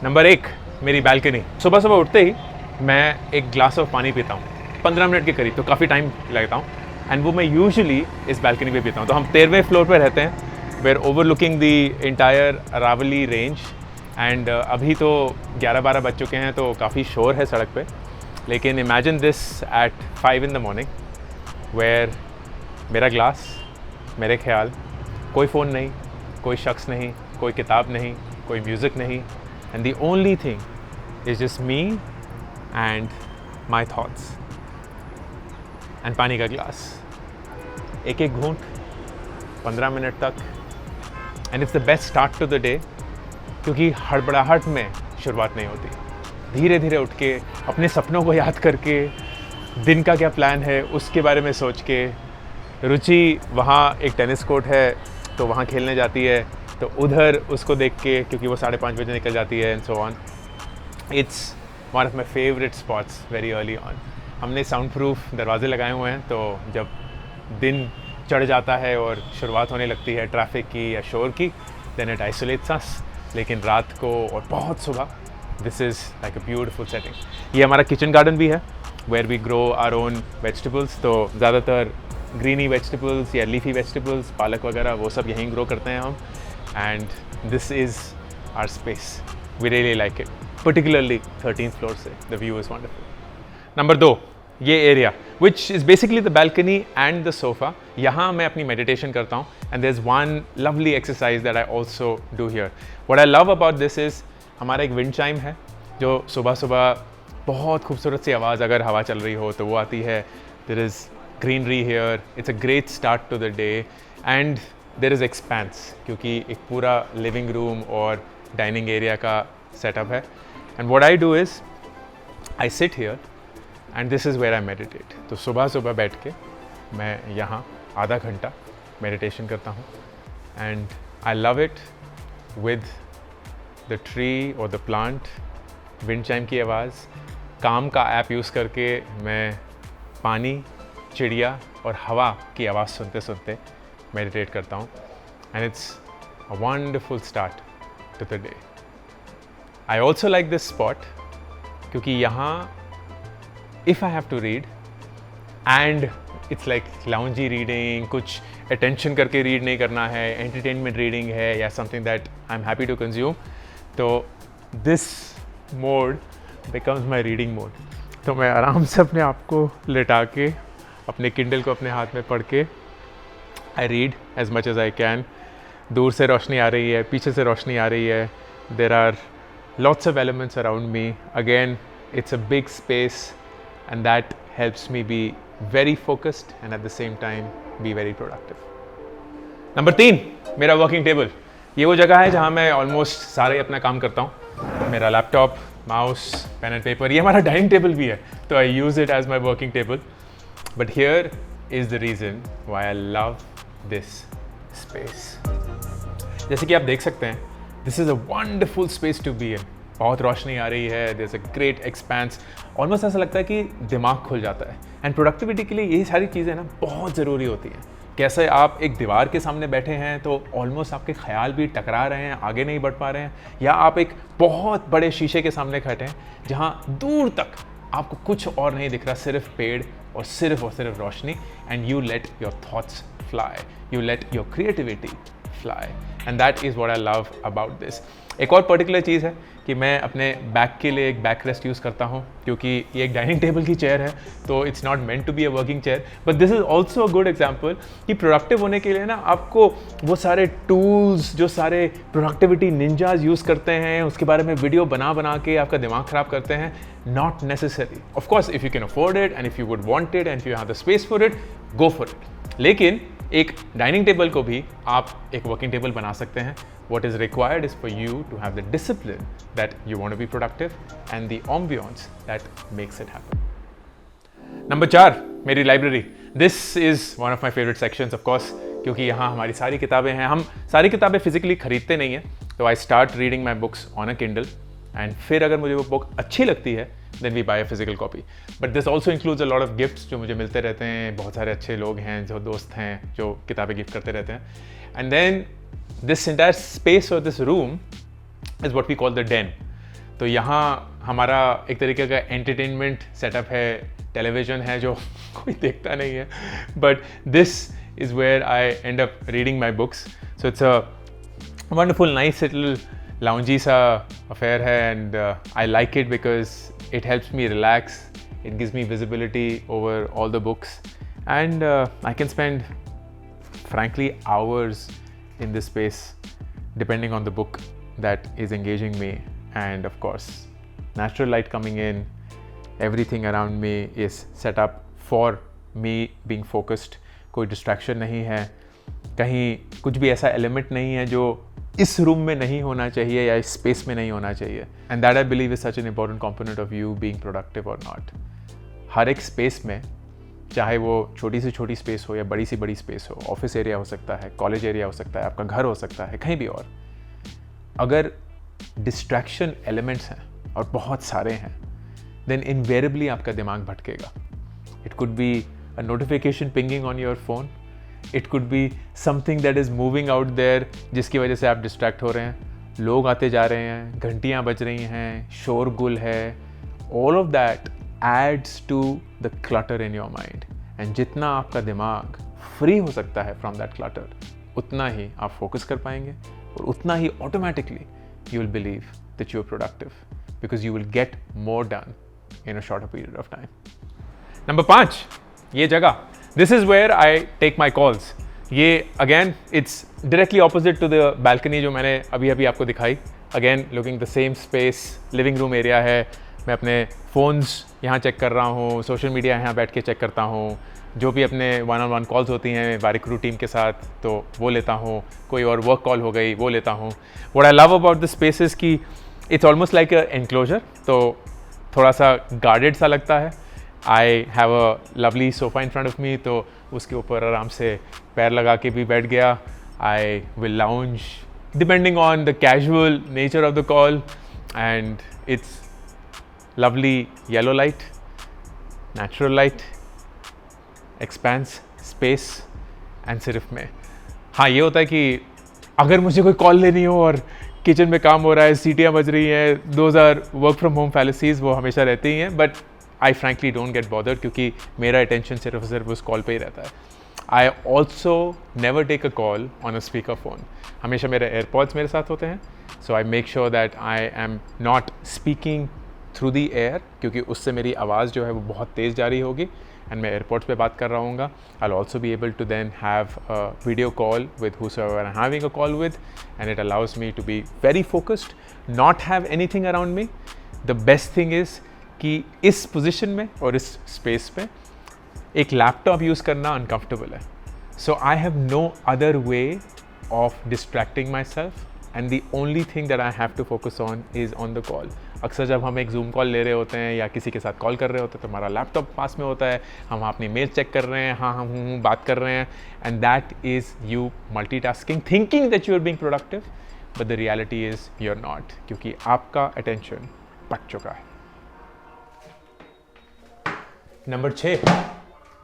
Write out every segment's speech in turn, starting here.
Number 1, मेरी balcony. सुबह सुबह उठते ही मैं एक ग्लास ऑफ पानी पीता हूँ 15 मिनट के करीब, तो काफ़ी टाइम लगता हूँ। एंड वो मैं यूजुअली इस बालकनी पे पीता हूँ। तो हम 13वें फ्लोर पे रहते हैं। We are overlooking the entire Aravali range. And अभी तो 11-12 बज चुके हैं, तो काफ़ी शोर है सड़क पे। लेकिन imagine this at 5 in the morning, where मेरा ग्लास, मेरे ख्याल, कोई फ़ोन नहीं, कोई शख्स नहीं, कोई किताब नहीं, कोई म्यूज़िक नहीं, and the only thing is just me and my thoughts and पानी का ग्लास। एक एक घूंट 15 मिनट तक, and it's the best start to the day, क्योंकि हड़बड़ाहट में शुरुआत नहीं होती। धीरे धीरे उठ के अपने सपनों को याद करके, दिन का क्या प्लान है उसके बारे में सोच के, रुचि वहाँ एक टेनिस कोर्ट है तो वहाँ खेलने जाती है, तो उधर उसको देख के, क्योंकि वो 5:30 बजे निकल जाती है, and so on. It's one of my favourite spots very early on. हमने साउंड प्रूफ दरवाजे लगाए हुए हैं, तो जब दिन चढ़ जाता है और शुरुआत होने लगती है ट्रैफिक की या शोर की, देन इट आइसोलेट्स अस। लेकिन रात को और बहुत सुबह, this is like a beautiful setting. ये हमारा किचन गार्डन भी है, where we grow our own vegetables. तो ज़्यादातर ग्रीनी वेजिटेबल्स या लीफी वेजिटेबल्स, पालक वगैरह, वो सब यहीं ग्रो करते हैं हम। And this is our space, we really like it, particularly 13th floor से the view is wonderful. Number 2, ये area which is basically the balcony and the sofa. यहाँ मैं अपनी मेडिटेशन करता हूँ, and there is one lovely exercise that I also do here. What I love about this is, हमारा एक wind chime है जो सुबह सुबह बहुत खूबसूरत सी आवाज़, अगर हवा चल रही हो तो वो आती है। There is greenery here, it's a great start to the day, and there is expanse, क्योंकि एक पूरा लिविंग रूम और डाइनिंग एरिया का सेटअप है। And what I do is, I sit here and this is where I meditate. तो सुबह सुबह बैठ के मैं यहाँ आधा घंटा मेडिटेशन करता हूँ, and I love it with the tree और द प्लांट, विंड चाइम की आवाज़। काम का ऐप यूज़ करके मैं पानी, चिड़िया और हवा की आवाज़ सुनते सुनते मेडिटेट करता हूँ, and it's a wonderful start to the day. I also like this spot, क्योंकि यहाँ if I have to read, and it's like loungy reading, कुछ अटेंशन करके रीड नहीं करना है, एंटरटेनमेंट रीडिंग है या something that I am happy to consume, तो this mode becomes my reading mode. तो मैं आराम से अपने आप को लिटा के, अपने किंडल को अपने हाथ में पढ़ के, I read as much as I can. दूर से रोशनी आ रही है, पीछे से रोशनी आ रही है, there are lots of elements around me. Again, it's a big space, and that helps me be very focused and at the same time be very productive. Number 3, मेरा वर्किंग टेबल। ये वो जगह है जहाँ मैं ऑलमोस्ट सारे अपना काम करता हूँ। मेरा laptop, mouse, pen and paper, ये हमारा डाइनिंग टेबल भी है, तो I use it as my working table. But here is the reason why I love this space. जैसे कि आप देख सकते हैं, this is a wonderful space to be in. बहुत रोशनी आ रही है, there is a great expanse, almost ऐसा लगता है कि दिमाग खुल जाता है। एंड प्रोडक्टिविटी के लिए यही सारी चीज़ें ना बहुत ज़रूरी होती हैं। कैसे आप एक दीवार के सामने बैठे हैं तो ऑलमोस्ट आपके ख्याल भी टकरा रहे हैं, आगे नहीं बढ़ पा रहे हैं, या आप एक बहुत बड़े शीशे के सामने खड़े हैं जहाँ दूर तक आपको कुछ और नहीं दिख रहा, सिर्फ पेड़ और सिर्फ रोशनी, and you let your thoughts fly, you let your creativity fly, and that is what I love about this. एक और पर्टिकुलर चीज़ है कि मैं अपने बैक के लिए एक बैक रेस्ट यूज़ करता हूँ, क्योंकि ये एक डाइनिंग टेबल की चेयर है, तो it's not meant to be a working chair, but this is also a good example कि प्रोडक्टिव होने के लिए ना आपको वो सारे टूल्स, जो सारे प्रोडक्टिविटी निंजाज यूज़ करते हैं, उसके बारे में वीडियो बना के आपका दिमाग ख़राब करते हैं, not necessary. Of course if you can afford it, and if you would want it, and if you have the space for it, go for it. लेकिन एक डाइनिंग टेबल को भी आप एक वर्किंग टेबल बना सकते हैं। What is required is for you to have the discipline that you want to be productive and the ambience that makes it happen. Number 4, मेरी library. This is one of my favorite sections, of course, क्योंकि यहाँ हमारी सारी किताबें हैं। हम सारी किताबें फिजिकली खरीदते नहीं हैं, तो I start reading my books on a Kindle, and फिर अगर मुझे वो बुक अच्छी लगती है, then we buy a physical copy. But this also includes a lot of gifts जो मुझे मिलते रहते हैं। बहुत सारे अच्छे लोग हैं, जो दोस्त हैं, जो किताबें गिफ्ट करते रहते हैं। And then this entire space or this room is what we call the den. तो यहाँ हमारा एक तरीके का एंटरटेनमेंट सेटअप है, टेलीविज़न है जो कोई देखता नहीं है, but this is where I end up reading my books. So it's a wonderful nice little loungey सा अफेयर है, and I like it because it helps me relax, it gives me visibility over all the books, and I can spend frankly hours in this space depending on the book that is engaging me. And of course, natural light coming in, everything around me is set up for me being focused. कोई distraction नहीं है, कहीं कुछ भी ऐसा element नहीं है जो इस रूम में नहीं होना चाहिए या इस space में नहीं होना चाहिए. And that I believe is such an important component of you being productive or not. हर एक space में, चाहे वो छोटी से छोटी स्पेस हो या बड़ी सी बड़ी स्पेस हो, ऑफिस एरिया हो सकता है, कॉलेज एरिया हो सकता है, आपका घर हो सकता है, कहीं भी और, अगर डिस्ट्रैक्शन एलिमेंट्स हैं और बहुत सारे हैं, देन इनवेरियबली आपका दिमाग भटकेगा. It could be a notification pinging on your phone, it could be something that is moving out there जिसकी वजह से आप डिस्ट्रैक्ट हो रहे हैं, लोग आते जा रहे हैं, घंटियाँ बज रही हैं, शोरगुल है, all of that adds to the clutter in your mind. And जितना आपका दिमाग फ्री हो सकता है from that clutter, उतना ही आप फोकस कर पाएंगे और उतना ही automatically you will believe that you are productive because you will get more done in a shorter period of time. Number 5, ये जगह, this is where I take my calls. ये again it's directly opposite to the balcony जो मैंने अभी अभी आपको दिखाई. Again looking the same space, living room area है, मैं अपने फ़ोन्स यहाँ चेक कर रहा हूँ, सोशल मीडिया यहाँ बैठ के चेक करता हूँ, जो भी अपने 1-on-1 कॉल्स होती हैं बारिकरू टीम के साथ तो वो लेता हूँ, कोई और वर्क कॉल हो गई वो लेता हूँ. What I love about the spaces की it's almost like a enclosure, तो थोड़ा सा गार्डेड सा लगता है. I have a lovely sofa in front of me, तो उसके ऊपर आराम से पैर लगा के भी बैठ गया. I will lounge depending on the casual nature of the call, and it's lovely yellow light, natural light, expanse, space, and सिर्फ मैं. हाँ, ये होता है कि अगर मुझे कोई कॉल लेनी हो और किचन में काम हो रहा है, सीटियाँ बज रही हैं, those are work from home fallacies, वो हमेशा रहती ही हैं, but I frankly don't get bothered क्योंकि मेरा attention सिर्फ उस कॉल पे ही रहता है. I also never take a call on a speaker phone. हमेशा मेरे AirPods मेरे साथ होते हैं, so I make sure that I am not speaking through the air, क्योंकि उससे मेरी आवाज़ जो है वो बहुत तेज़ जा रही होगी एंड मैं एयरपोर्ट्स पे बात कर रहा हूँगा. I will also be able to then have a video call with whosoever I am having a call with, and it allows me to be very focused, not have anything around me. The best thing is कि इस position में और इस space पे एक laptop use करना uncomfortable है. So I have no other way of distracting myself, and the only thing that I have to focus on is on the call. अक्सर जब हम एक जूम कॉल ले रहे होते हैं या किसी के साथ कॉल कर रहे होते हैं तो हमारा लैपटॉप पास में होता है, हम अपनी मेल चेक कर रहे हैं, हाँ हम बात कर रहे हैं, and that is you multitasking, thinking that you are being productive, but the reality is you are not, क्योंकि आपका अटेंशन पट चुका है. नंबर 6,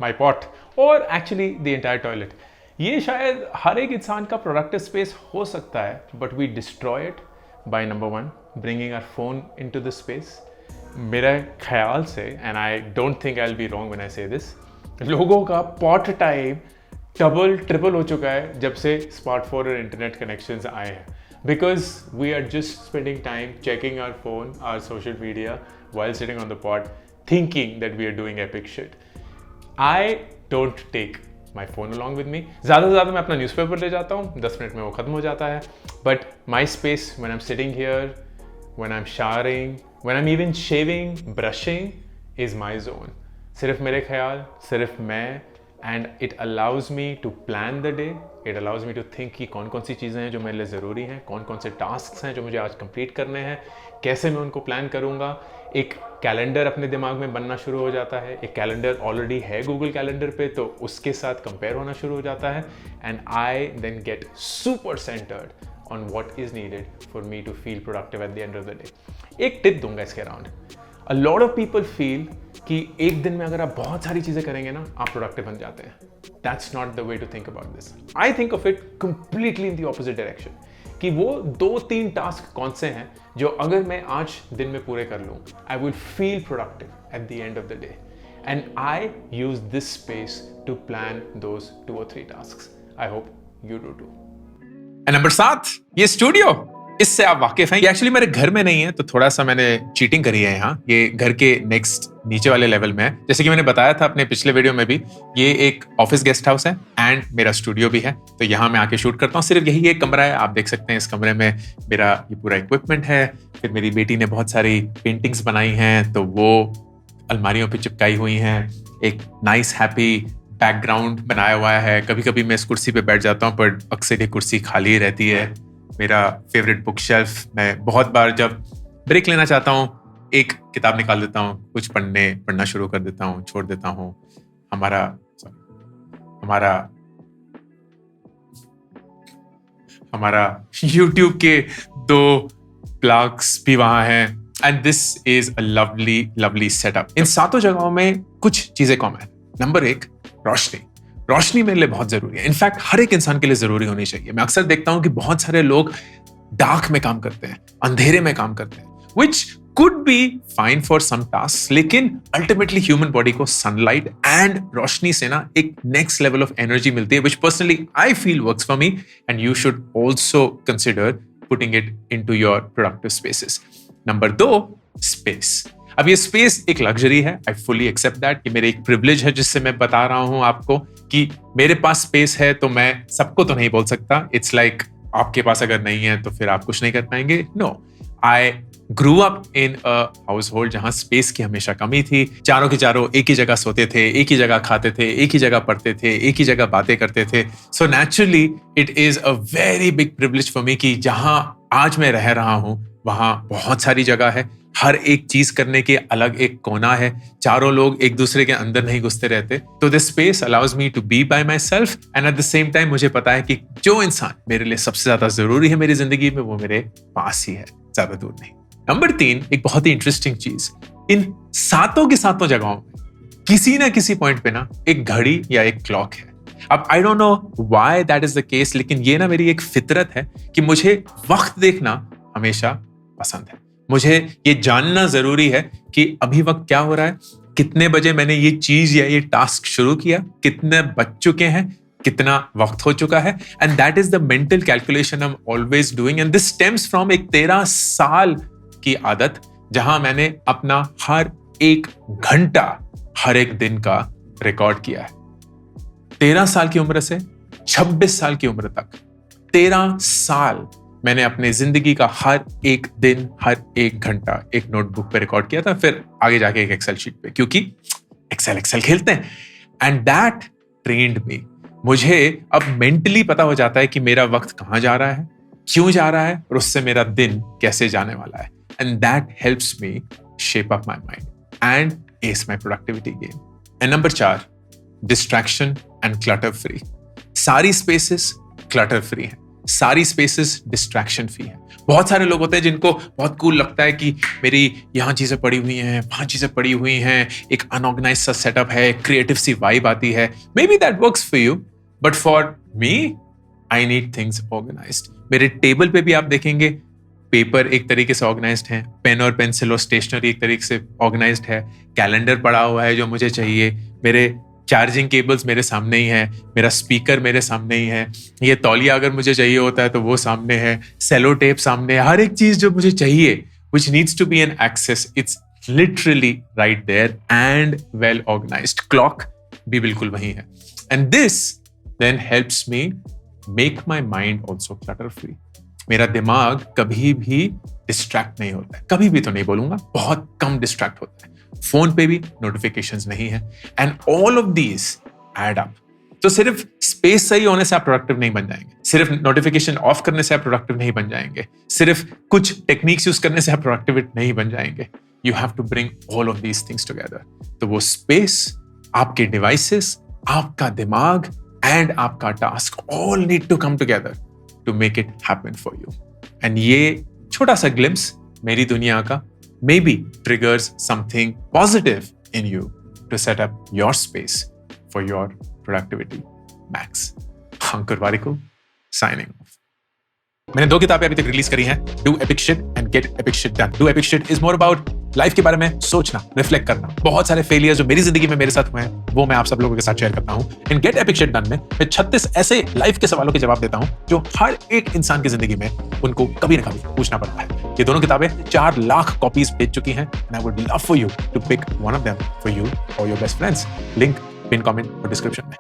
माई पॉट और एक्चुअली द एंटायर टॉयलेट. ये शायद हर एक इंसान का प्रोडक्टिव स्पेस हो सकता है, but we destroy it by number 1 bringing our phone into the space. मेरे ख्याल से, and I don't think I'll be wrong when I say this, लोगों का पॉट टाइम डबल ट्रिपल हो चुका है जब से स्मार्टफोन और इंटरनेट कनेक्शंस आए हैं, because we are just spending time checking our phone, our social media while sitting on the pot, thinking that we are doing epic shit. I don't take my phone along with me. ज़्यादा से ज़्यादा मैं अपना newspaper ले जाता हूँ, 10 minute में वो ख़त्म हो जाता है. But my space when I'm sitting here, when I'm showering, when I'm even shaving, brushing is my zone. सिर्फ मेरे ख्याल, सिर्फ मैं, and it allows me to plan the day. It allows me to think कि कौन कौन सी चीज़ें हैं जो मेरे लिए ज़रूरी हैं, कौन कौन से टास्क हैं जो मुझे आज कंप्लीट करने हैं, कैसे मैं उनको प्लान करूँगा. एक कैलेंडर अपने दिमाग में बनना शुरू हो जाता है. एक कैलेंडर ऑलरेडी है गूगल कैलेंडर पे, तो उसके साथ कंपेयर होना शुरू हो जाता है, and I then get super centred on what is needed for me to feel productive at the end of the day. एक टिप दूंगा इसके around. A lot of people feel कि एक दिन में अगर आप बहुत सारी चीज़ें करेंगे ना, आप प्रोडक्टिव बन जाते हैं. That's not the way to think about this. I think of it completely in the opposite direction. कि वो 2-3 टास्क कौन से हैं जो अगर मैं आज दिन में पूरे कर लूँ, I will feel productive at the end of the day, and I use this space to plan those 2 or 3 tasks. I hope you do too. And number 7, ये स्टूडियो, इससे आप वाकिफ हैं. ये एक्चुअली मेरे घर में नहीं है, तो थोड़ा सा मैंने चीटिंग करी है यहाँ. ये घर के नेक्स्ट नीचे वाले लेवल में है. जैसे कि मैंने बताया था अपने पिछले वीडियो में भी, ये एक ऑफिस गेस्ट हाउस है एंड मेरा स्टूडियो भी है. तो यहाँ मैं आके शूट करता हूँ. सिर्फ यही एक कमरा है. आप देख सकते हैं इस कमरे में मेरा ये पूरा इक्विपमेंट है. फिर मेरी बेटी ने बहुत सारी पेंटिंग्स बनाई हैं, तो वो अलमारियों पे चिपकाई हुई हैं. एक नाइस हैप्पी बैकग्राउंड बनाया हुआ है. कभी कभी मैं इस कुर्सी पे बैठ जाता हूँ, पर अक्सर ये कुर्सी खाली रहती है. मेरा फेवरेट बुक शेल्फ, मैं बहुत बार जब ब्रेक लेना चाहता हूँ एक किताब निकाल देता हूँ, कुछ पढ़ना शुरू कर देता हूँ, छोड़ देता हूँ. हमारा YouTube के 2 ब्लॉग्स भी वहां हैं. And this is a lovely setup. इन 7 जगहों में कुछ चीजें कॉमन. नंबर 1, रोशनी मेरे लिए बहुत जरूरी है. इनफैक्ट हर एक इंसान के लिए जरूरी होनी चाहिए. मैं अक्सर देखता हूं कि बहुत सारे लोग डार्क में काम करते हैं, अंधेरे में काम करते हैं, which could be fine for some tasks, लेकिन अल्टीमेटली ह्यूमन बॉडी को सनलाइट एंड रोशनी से ना एक नेक्स्ट लेवल ऑफ एनर्जी मिलती है, which personally I feel works for me, and you should also consider putting it into your productive spaces. Number 2, space. अब ये space एक लग्जरी है. आई फुली एक्सेप्ट दैट कि मेरे एक प्रिविलेज है जिससे मैं बता रहा हूं आपको कि मेरे पास स्पेस है, तो मैं सबको तो नहीं बोल सकता. इट्स लाइक आपके पास अगर नहीं है तो फिर आप कुछ नहीं कर पाएंगे. No, I grew up in a household जहां स्पेस की हमेशा कमी थी. चारों के चारों एक ही जगह सोते थे, एक ही जगह खाते थे, एक ही जगह पढ़ते थे, एक ही जगह बातें करते थे. So naturally it is a very big privilege for me कि जहां आज मैं रह रहा हूं वहां बहुत सारी जगह है. हर एक चीज करने के अलग एक कोना है. चारों लोग एक दूसरे के अंदर नहीं घुसते रहते. तो this space allows me to be by myself, and at the same time मुझे पता है कि जो इंसान मेरे लिए सबसे ज्यादा जरूरी है मेरी जिंदगी में, वो मेरे पास ही है, ज्यादा दूर नहीं. नंबर 3, एक बहुत ही इंटरेस्टिंग चीज. इन 7 की 7 जगहों में किसी ना किसी पॉइंट पे ना एक घड़ी या एक क्लॉक है. अब I don't know why that is the case, लेकिन ये ना मेरी एक फितरत है कि मुझे वक्त देखना हमेशा पसंद है. मुझे ये जानना जरूरी है कि अभी वक्त क्या हो रहा है, कितने बजे मैंने ये चीज या ये टास्क शुरू किया, कितने बज चुके हैं, कितना वक्त हो चुका है. And that is the mental calculation I am always doing. And this stems from एक 13 साल की आदत, जहां मैंने अपना हर एक घंटा, हर एक दिन का रिकॉर्ड किया है. 13 साल की उम्र से 26 साल की उम्र तक 13 साल मैंने अपने जिंदगी का हर एक दिन, हर एक घंटा एक नोटबुक पे रिकॉर्ड किया था, फिर आगे जाके एक एक्सेल शीट पे, क्योंकि एक्सेल खेलते हैं. एंड दैट ट्रेन्ड मी. मुझे अब मेंटली पता हो जाता है कि मेरा वक्त कहां जा रहा है, क्यों जा रहा है, और उससे मेरा दिन कैसे जाने वाला है. And that helps me shape up my mind and S my productivity game. And number 4, distraction and clutter free. सारी स्पेसेस क्लटर फ्री हैं, सारी स्पेसेस डिस्ट्रैक्शन फ्री हैं. बहुत सारे लोग होते हैं जिनको बहुत कूल लगता है कि मेरी यहाँ चीजें पड़ी हुई हैं, वहां चीजें पड़ी हुई हैं, एक अनऑर्गेनाइज सा सेटअप है, क्रिएटिव सी वाइब आती है. Maybe that works for you, but for me I need things organised. मेरे टेबल पे भी आप देखेंगे पेपर एक तरीके से ऑर्गेनाइज्ड है, पेन और पेंसिल और स्टेशनरी एक तरीके से ऑर्गेनाइज्ड है, कैलेंडर पड़ा हुआ है जो मुझे चाहिए, मेरे चार्जिंग केबल्स मेरे सामने ही है, मेरा स्पीकर मेरे सामने ही है, ये तौलिया अगर मुझे चाहिए होता है तो वो सामने है, सेलो टेप सामने है. हर एक चीज जो मुझे चाहिए which needs to be an access, it's literally right there and well organized. Clock भी बिल्कुल वही है. And this then helps me make my mind also clutter free. मेरा दिमाग कभी भी डिस्ट्रैक्ट नहीं होता है. कभी भी तो नहीं बोलूंगा, बहुत कम डिस्ट्रैक्ट होता है. फोन पे भी नोटिफिकेशंस नहीं है. And all of these add up. तो सिर्फ स्पेस सही होने से आप प्रोडक्टिव नहीं बन जाएंगे, सिर्फ नोटिफिकेशन ऑफ करने से आप प्रोडक्टिव नहीं बन जाएंगे, सिर्फ कुछ टेक्निक्स यूज करने से आप प्रोडक्टिव नहीं बन जाएंगे. You have to bring all of these things together. तो वो स्पेस, आपके डिवाइसेस, आपका दिमाग एंड आपका task all need to come together to make it happen for you. And ये छोटा सा ग्लिम्स मेरी दुनिया का maybe triggers something positive in you to set up your space for your productivity max. Ankur Warikoo signing off. मैंने 2 किताबें अभी तक रिलीज करी हैं, do epic shit and gate epic shit done. Do epic shit is more about life के बारे में सोचना, रिफ्लेक्ट करना। बहुत सारे फेलियर जो मेरी जिंदगी में मेरे साथ हुए हैं वो मैं आप सब लोगों के साथ शेयर करता हूं। इन गेट एपिक शिट डन में मैं 36 ऐसे लाइफ के सवालों के जवाब देता हूं जो हर एक इंसान की जिंदगी में उनको कभी ना कभी पूछना पड़ता है। ये दोनों किताबें 4 लाख कॉपीज बेच चुकी हैं and I would love for you to pick one of them for you और your best friends. Link pin comment और डिस्क्रिप्शन में।